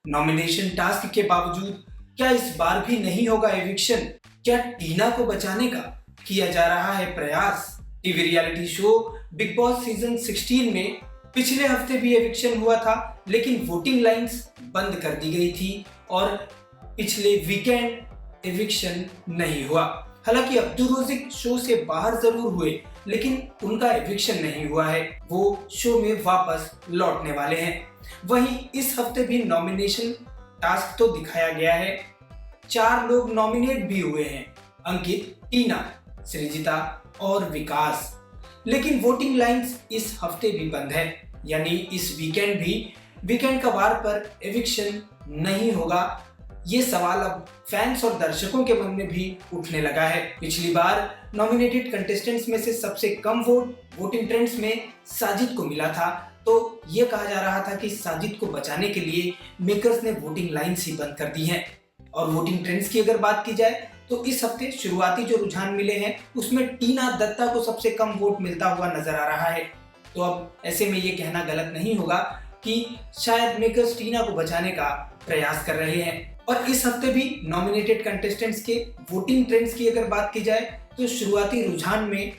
Nomination task के बावजूद क्या इस बार भी नहीं होगा एविक्शन? क्या टीना को बचाने का किया जा रहा है प्रयास? TV reality show big boss season 16 में पिछले हफ्ते भी एविक्शन हुआ था, लेकिन वोटिंग लाइंस बंद कर दी गई थी और पिछले वीकेंड एविक्शन नहीं हुआ। हालांकि अब्दुल रोजिक शो से बाहर जरूर हुए, लेकिन उनका एविक्शन नहीं हुआ है। वो शो में वापस लौटने वाले हैं। वहीं इस हफ्ते भी नॉमिनेशन टास्क तो दिखाया गया है। 4 लोग नॉमिनेट भी हुए हैं, अंकित, टीना, सृजिता और विकास। लेकिन वोटिंग लाइंस इस हफ्ते भी बंद है, यानी इस वीकेंड का वार पर एविक्शन नहीं होगा। ये सवाल अब फैंस और दर्शकों के मन में भी उठने लगा है। पिछली बार नॉमिनेटेड कंटेस्टेंट्स में से सबसे कम वोट वोटिंग ट्रेंड्स में साजिद को मिला था, तो ये कहा जा रहा था कि साजिद को बचाने के लिए मेकर्स ने वोटिंग लाइंस ही बंद कर दी हैं। और वोटिंग ट्रेंड्स की अगर बात की जाए तो इस हफ्ते शुरुआती जो रुझान मिले हैं उसमें टीना दत्ता को सबसे कम वोट मिलता हुआ नजर आ रहा है। तो अब ऐसे में ये कहना गलत नहीं होगा कि शायद मेकर्स टीना को बचाने का प्रयास कर रहे हैं। और इस हफ्ते भी नॉमिनेटेड कंटेस्टेंट्स के वोटिंग ट्रेंड्स की अगर बात की जाए तो शुरुआती रुझान में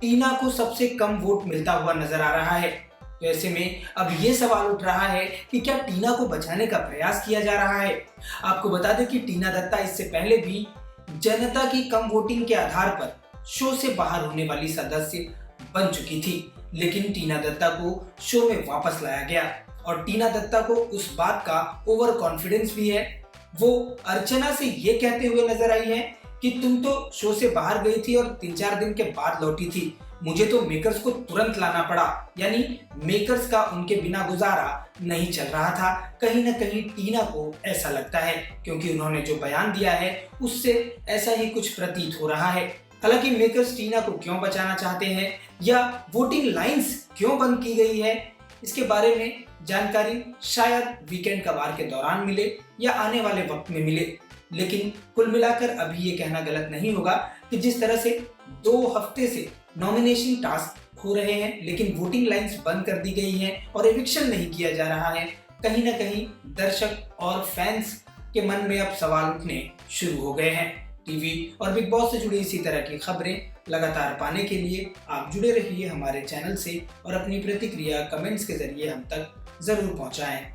टीना को सबसे कम वोट मिलता हुआ नजर आ रहा है। तो ऐसे में अब ये सवाल उठ रहा है कि क्या टीना को बचाने का प्रयास किया जा रहा है? आपको बता दें कि टीना दत्ता इससे पहले भी जनता की कम वोटिंग के आधार पर शो से बाहर होने वाली सदस्य बन चुकी थी, लेकिन टीना दत्ता को शो में वापस लाया गया। और टीना दत्ता को उस बात का ओवर कॉन्फिडेंस भी है। वो अर्चना से ये कहते हुए नजर आई है कि तुम तो शो से बाहर गई थी और 3-4 दिन के बाद लौटी थी, मुझे तो मेकर्स को तुरंत लाना पड़ा। यानी मेकर्स का उनके बिना गुजारा नहीं चल रहा था। कहीं ना कहीं टीना को ऐसा लगता है, क्योंकि उन्होंने जो बयान दिया है उससे ऐसा ही कुछ प्रतीत हो रहा है। हालांकि मेकर्स टीना को क्यों बचाना चाहते हैं या वोटिंग लाइंस क्यों बंद की गई है, इसके बारे में जानकारी शायद वीकेंड का वार के दौरान मिले या आने वाले वक्त में मिले। लेकिन कुल मिलाकर अभी ये कहना गलत नहीं होगा कि जिस तरह से 2 हफ्ते से नॉमिनेशन टास्क हो रहे हैं लेकिन वोटिंग लाइंस बंद कर दी गई हैं और एविक्शन नहीं किया जा रहा है, कहीं ना कहीं दर्शक और फैंस के मन में अब सवाल उठने शुरू हो गए हैं। टीवी और बिग बॉस से जुड़ी इसी तरह की खबरें लगातार पाने के लिए आप जुड़े रहिए हमारे चैनल से और अपनी प्रतिक्रिया कमेंट्स के जरिए हम तक जरूर पहुंचाएं।